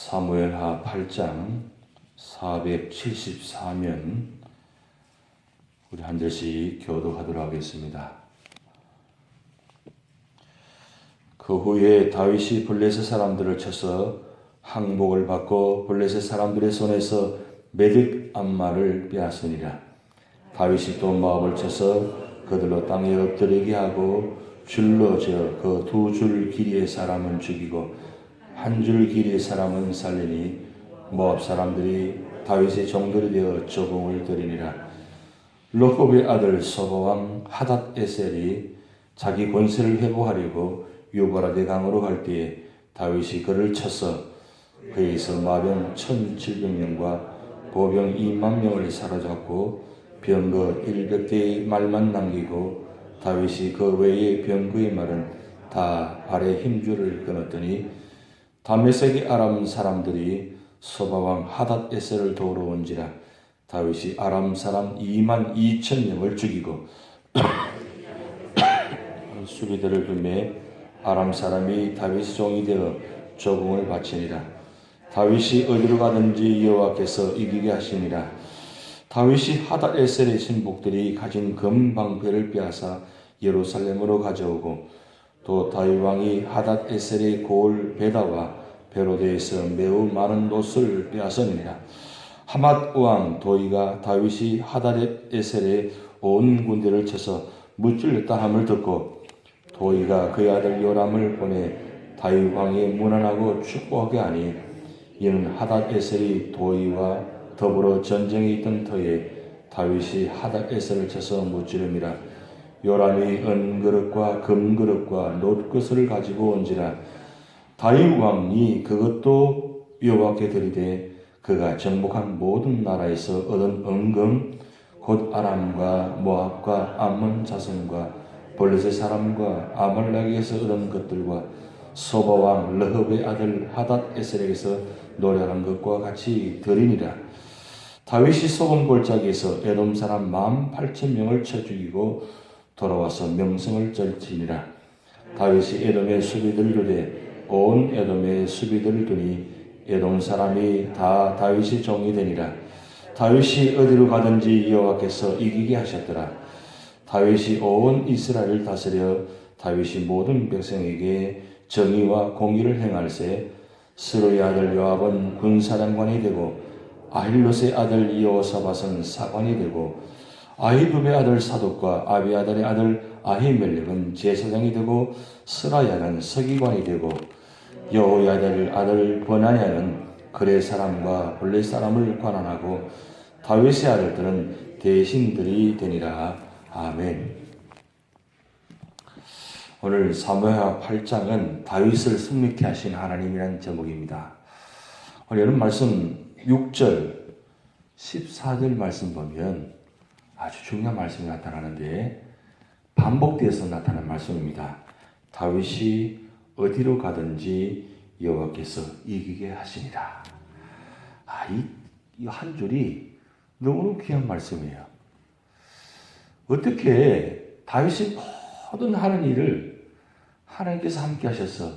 사무엘하 8장 474면 우리 한 절씩 교독하도록 하겠습니다. 그 후에 다윗이 블레셋 사람들을 쳐서 항복을 받고 블레셋 사람들의 손에서 메득 암마를 빼앗으니라. 다윗이 또 모압을 쳐서 그들로 땅에 엎드리게 하고 줄로 저 그 두 줄 길이의 사람은 죽이고 한 줄 길이의 사람은 살리니 모압 사람들이 다윗의 종들이 되어 조공을 드리니라. 르홉의 아들 소바왕 하닷 에셀이 자기 권세를 회복하려고 유브라데 강으로 갈 때에 다윗이 그를 쳐서 그에서 마병 1700명과 보병 2만 명을 사로잡고 병거 100대의 말만 남기고 다윗이 그 외의 병거의 말은 다 발에 힘줄을 끊었더니 다메섹의 아람 사람들이 소바왕 하닷 에셀을 도우러 온지라. 다윗이 아람 사람 2만 2천 명을 죽이고 수비대를 금해 아람 사람이 다윗의 종이 되어 조공을 바치니라. 다윗이 어디로 가든지 여호와께서 이기게 하시니라. 다윗이 하닷 에셀의 신복들이 가진 금 방패를 빼앗아 예루살렘으로 가져오고 또 다윗 왕이 하닷 에셀의 고을 베다와 베로데에서 매우 많은 옷을 빼앗으니라. 하맛 왕 도이가 다윗이 하닷 에셀의 온 군대를 쳐서 무찔렀다 함을 듣고 도이가 그의 아들 요람을 보내 다윗 왕이 무난하고 축복하게 하니 이는 하닷 에셀이 도이와 더불어 전쟁에 있던 터에 다윗이 하닷 에셀을 쳐서 무찌름이라. 요람이 은그릇과 금그릇과 놋그릇을 가지고 온지라. 다윗 왕이 그것도 여호와께 드리되 그가 정복한 모든 나라에서 얻은 은금 곧 아람과 모압과 암몬 자손과 블레셋 사람과 아말렉에서 얻은 것들과 소바 왕 르홉의 아들 하닷 에셀에게서 노래하는 것과 같이 드리니라. 다윗이 소금 골짜기에서 에돔 사람 18,000명을 쳐 죽이고 돌아와서 명성을 떨치니라. 다윗이 에돔의 수비들을 두되 온 에돔의 수비들을 두니 에돔 사람이 다 다윗의 종이 되니라. 다윗이 어디로 가든지 여호와께서 이기게 하셨더라. 다윗이 온 이스라엘을 다스려 다윗이 모든 백성에게 정의와 공의를 행할세. 스루의 아들 요압은 군사장관이 되고 아힐롯의 아들 여호사밧은 사관이 되고 아히두베의 아들 사독과 아비아달의 아들 아히멜렉은 제사장이 되고 스라야는 서기관이 되고 여호야다의 아들 버나냐는 그레 사람과 블레 사람을 관할하고 다윗의 아들들은 대신들이 되니라. 아멘. 오늘 사무엘하 8장은 다윗을 승리케 하신 하나님이라는 제목입니다. 오늘 이런 말씀 6절 14절 말씀 보면 아주 중요한 말씀이 나타나는데 반복돼서 나타나는 말씀입니다. 다윗이 어디로 가든지 여호와께서 이기게 하시니라. 이 한 줄이 너무너무 귀한 말씀이에요. 어떻게 다윗이 모든 하는 일을 하나님께서 함께 하셔서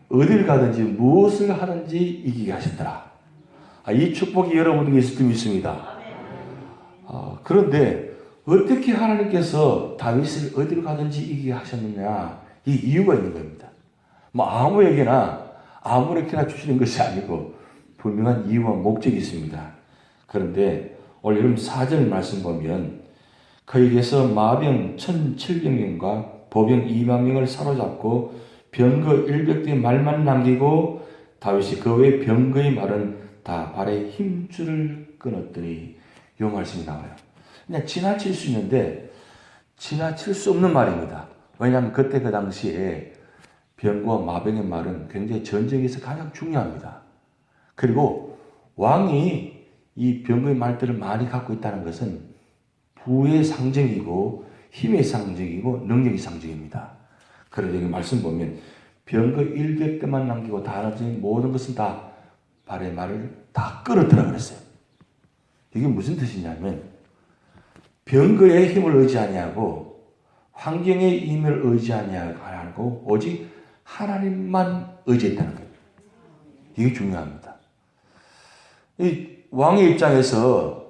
어딜 가든지 무엇을 하든지 이기게 하셨더라. 이 축복이 여러분에게 있을 줄 믿습니다. 그런데 어떻게 하나님께서 다윗을 어디로 가든지 이기게 하셨느냐, 이 이유가 있는 겁니다. 아무에게나 아무렇게나 주시는 것이 아니고 분명한 이유와 목적이 있습니다. 그런데 오늘 여러분 4절 말씀 보면 그에게서 마병 1700명과 보병 2만 명을 사로잡고 병거 100대 말만 남기고 다윗이 그 외 병거의 말은 다 발에 힘줄을 끊었더니 이 말씀이 나와요. 그냥 지나칠 수 있는데 지나칠 수 없는 말입니다. 왜냐하면 그때 그 당시에 병과 마병의 말은 굉장히 전쟁에서 가장 중요합니다. 그리고 왕이 이 병거의 말들을 많이 갖고 있다는 것은 부의 상징이고 힘의 상징이고 능력의 상징입니다. 그런데 여기 말씀 보면 병거 100대만 남기고 다른 모든 것은 다 발의 말을 다 끌었더라 그랬어요. 이게 무슨 뜻이냐면 병거의 힘을 의지 아니하고 환경의 힘을 의지 아니하고 오직 하나님만 의지했다는 거예요. 이게 중요합니다. 이 왕의 입장에서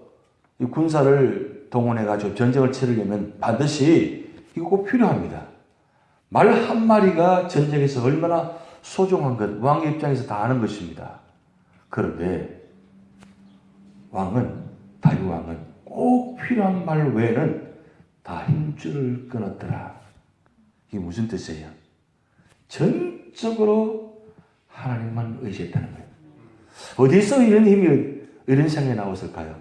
이 군사를 동원해가지고 전쟁을 치르려면 반드시 이거 꼭 필요합니다. 말 한 마리가 전쟁에서 얼마나 소중한 것, 왕의 입장에서 다 아는 것입니다. 그런데 다윗 왕은 꼭 필요한 말 외에는 다 힘줄을 끊었더라. 이게 무슨 뜻이에요? 전적으로 하나님만 의지했다는 거예요. 어디서 이런 힘이, 이런 생각이 나왔을까요?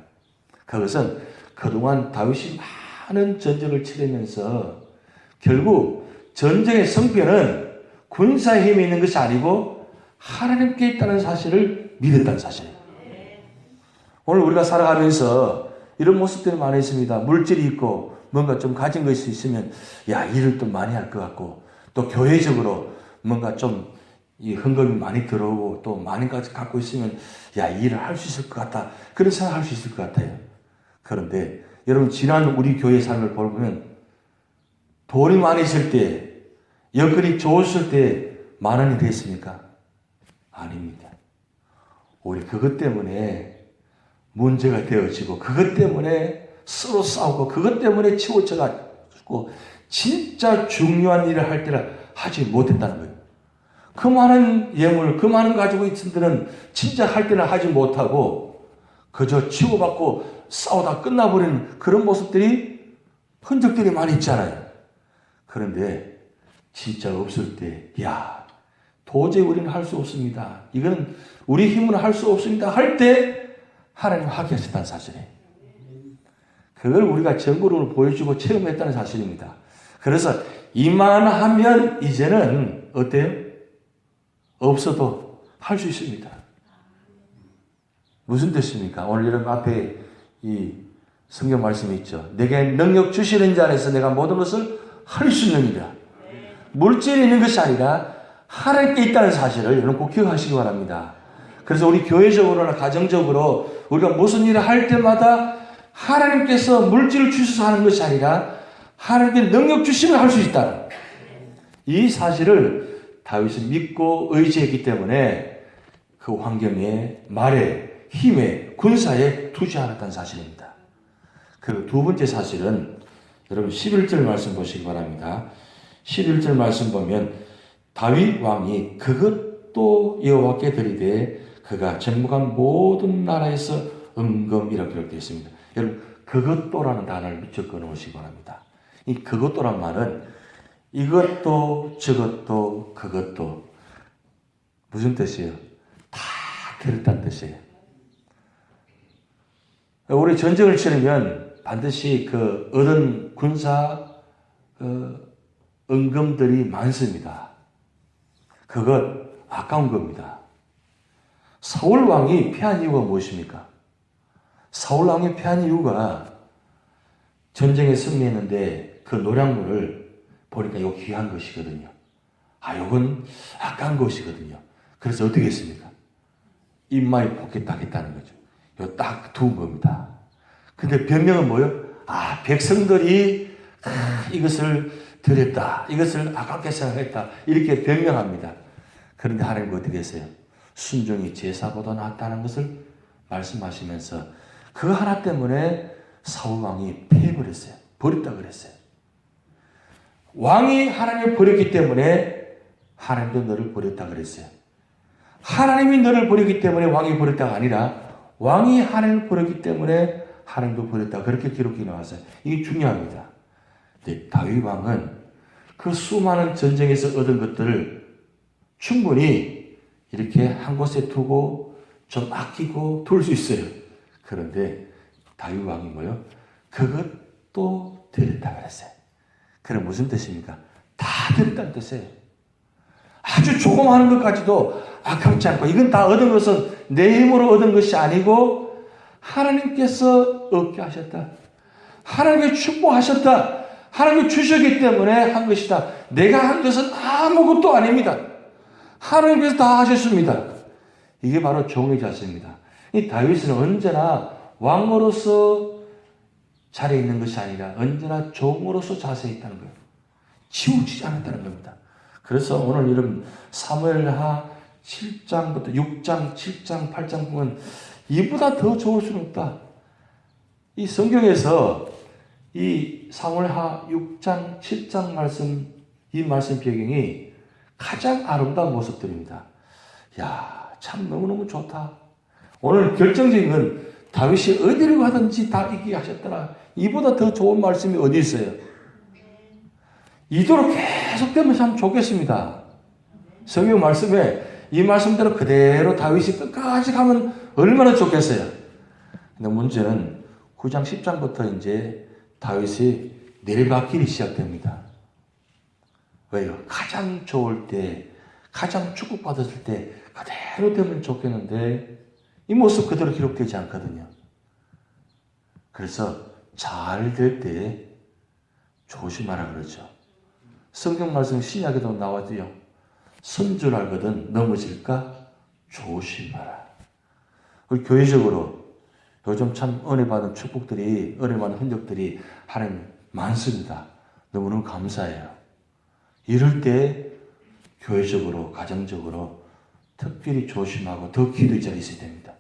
그것은 그동안 다윗이 많은 전쟁을 치르면서 결국 전쟁의 성패는 군사의 힘이 있는 것이 아니고 하나님께 있다는 사실을 믿었다는 사실이에요. 오늘 우리가 살아가면서 이런 모습들이 많이 있습니다. 물질이 있고 뭔가 좀 가진 것이 있으면 일을 또 많이 할 것 같고, 또 교회적으로 뭔가 좀 이 헌금이 많이 들어오고 또 많은 것을 갖고 있으면 일을 할 수 있을 것 같다. 그런 생각할 수 있을 것 같아요. 그런데 여러분, 지난 우리 교회 삶을 보면 돈이 많이 있을 때, 여건이 좋았을 때 많은 일이 됐습니까? 아닙니다. 우리 그것 때문에 문제가 되어지고, 그것 때문에 서로 싸우고, 그것 때문에 치우쳐가지고 진짜 중요한 일을 할 때는 하지 못했다는 거예요. 그 많은 예물, 그 많은 가지고 있은 데는 진짜 할 때는 하지 못하고 그저 치고받고 싸우다 끝나버리는 그런 모습들이, 흔적들이 많이 있잖아요. 그런데 진짜 없을 때, 도저히 우리는 할 수 없습니다. 이건 우리 힘으로 할 수 없습니다. 할 때 하나님 하게 하셨다는 사실이에요. 그걸 우리가 전국으로 보여주고 체험했다는 사실입니다. 그래서 이만하면 이제는 어때요? 없어도 할 수 있습니다. 무슨 뜻입니까? 오늘 여러분 앞에 이 성경 말씀이 있죠. 내게 능력 주시는 자 안에서 내가 모든 것을 할 수 있느니라. 물질이 있는 것이 아니라 하나님께 있다는 사실을 여러분 꼭 기억하시기 바랍니다. 그래서 우리 교회적으로나 가정적으로 우리가 무슨 일을 할 때마다 하나님께서 물질을 주셔서 하는 것이 아니라 하나님께 능력 주시면 할 수 있다. 이 사실을 다윗은 믿고 의지했기 때문에 그 환경에, 말에, 힘에, 군사에 두지 않았다는 사실입니다. 그리고 두 번째 사실은 여러분 11절 말씀 보시기 바랍니다. 11절 말씀 보면 다윗 왕이 그것도 여호와께 드리되 그가 정복한 모든 나라에서 은금이라고 기록되어 있습니다. 여러분 그것도라는 단어를 미처 끊어오시기 바랍니다. 이 그것도란 말은 이것도 저것도 그것도 무슨 뜻이에요? 다 들었다는 뜻이에요. 우리 전쟁을 치르면 반드시 그 얻은 군사 은금들이 많습니다. 그것 아까운 겁니다. 사울 왕이 패한 이유가 무엇입니까? 사울 왕이 패한 이유가 전쟁에 승리했는데 그 노량물을 보니까 이거 귀한 것이거든요. 이건 아까운 것이거든요. 그래서 어떻게 했습니까? 입마에 포켓 딱 했다는 거죠. 이거 딱 두은 겁니다. 근데 변명은 뭐예요? 백성들이 이것을 드렸다. 이것을 아깝게 생각했다. 이렇게 변명합니다. 그런데 하나님은 어떻게 했어요? 순종이 제사보다 낫다는 것을 말씀하시면서 그 하나 때문에 사울왕이 패해버렸어요. 버렸다 그랬어요. 왕이 하나님을 버렸기 때문에 하나님도 너를 버렸다 그랬어요. 하나님이 너를 버렸기 때문에 왕이 버렸다가 아니라 왕이 하나님을 버렸기 때문에 하나님도 버렸다. 그렇게 기록이 나왔어요. 이게 중요합니다. 근데 다윗 왕은 그 수많은 전쟁에서 얻은 것들을 충분히 이렇게 한 곳에 두고 좀 아끼고 둘 수 있어요. 그런데 다윗 왕이 뭐요? 그것도 드렸다 그랬어요. 그럼 무슨 뜻입니까? 다 드렸다는 뜻이에요. 아주 조그마한 것까지도 아깝지 않고, 이건 다 얻은 것은 내 힘으로 얻은 것이 아니고 하나님께서 얻게 하셨다. 하나님께 축복하셨다. 하나님이 주셨기 때문에 한 것이다. 내가 한 것은 아무것도 아닙니다. 하나님께서 다 하셨습니다. 이게 바로 종의 자세입니다. 이 다윗은 언제나 왕으로서 자리에 있는 것이 아니라 언제나 종으로서 자세에 있다는 거예요. 치우치지 않았다는 겁니다. 그래서 오늘 여러분 사무엘하 7장부터 6장, 7장, 8장 보면 이보다 더 좋을 수는 없다. 이 성경에서 이 사무엘하 6장, 7장 말씀, 이 말씀 배경이 가장 아름다운 모습들입니다. 야, 참 너무너무 좋다. 오늘 결정적인 건 다윗이 어디를 가든지 다 이기게 하셨더라. 이보다 더 좋은 말씀이 어디 있어요? 이대로 계속되면 참 좋겠습니다. 성경 말씀에 이 말씀대로 그대로 다윗이 끝까지 가면 얼마나 좋겠어요. 근데 문제는 9장 10장부터 이제 다윗이 내리막길이 시작됩니다. 왜요? 가장 좋을 때, 가장 축복받았을 때 그대로 되면 좋겠는데 이 모습 그대로 기록되지 않거든요. 그래서 잘 될 때 조심하라 그러죠. 성경 말씀 신약에도 나와도요. 선줄 알거든 넘어질까 조심하라. 우리 교회적으로 요즘 참 은혜 받은 축복들이, 은혜 받은 흔적들이 하나님 많습니다. 너무너무 감사해요. 이럴 때 교회적으로, 가정적으로 특별히 조심하고 더 기도의 자리에 있어야 됩니다.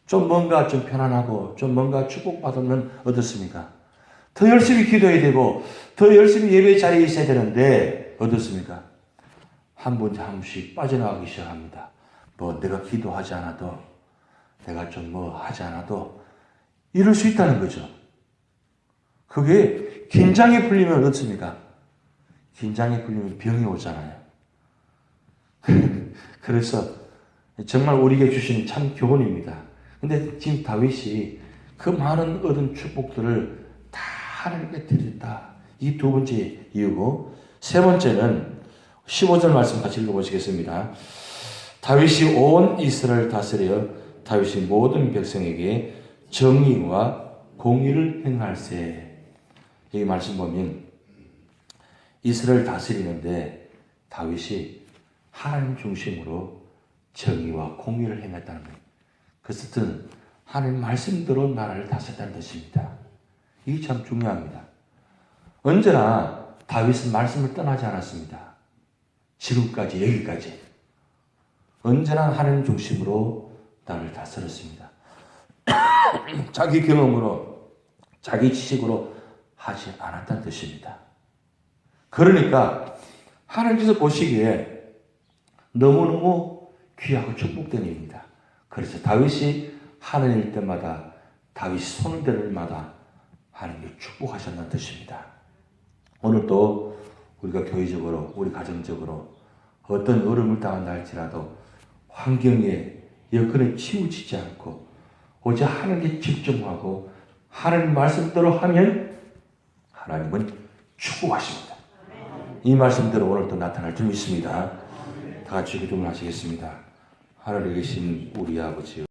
좀 뭔가 좀 편안하고 좀 뭔가 축복받으면 어떻습니까? 더 열심히 기도해야 되고 더 열심히 예배 자리에 있어야 되는데 어떻습니까? 한 번씩 빠져나가기 시작합니다. 뭐 내가 기도하지 않아도 내가 좀 뭐 하지 않아도 이럴 수 있다는 거죠. 그게 긴장이 풀리면 어떻습니까? 긴장이 풀리면 병이 오잖아요. 그래서 정말 우리에게 주시는 참 교훈입니다. 근데 지금 다윗이 그 많은 얻은 축복들을 다 하나님께 드렸다. 이 두 번째 이유고, 세 번째는 15절 말씀 같이 읽어보시겠습니다. 다윗이 온 이스라엘 다스려 다윗이 모든 백성에게 정의와 공의를 행할세. 이 말씀 보면 이스라엘 다스리는데 다윗이 하나님 중심으로 정의와 공의를 행했다는 거예요. 그 뜻은 하나님 말씀대로 나라를 다스렸다는 뜻입니다. 이게 참 중요합니다. 언제나 다윗은 말씀을 떠나지 않았습니다. 지금까지 여기까지 언제나 하나님 중심으로 나를 다스렸습니다. 자기 경험으로 자기 지식으로 하지 않았다는 뜻입니다. 그러니까 하나님께서 보시기에 너무너무 귀하고 축복된 일입니다. 그래서 다윗이 하는 일 때마다 다윗이 손을 대는 일마다 하나님께 축복하셨다는 뜻입니다. 오늘도 우리가 교회적으로 우리 가정적으로 어떤 어려움을 당한다 할지라도 환경에 여건에 치우치지 않고 오직 하나님께 집중하고 하나님 말씀대로 하면 하나님은 축복하십니다. 이 말씀대로 오늘도 나타날 줄 믿습니다. 다 같이 기도를 하시겠습니다. 하늘에 계신 우리 아버지요,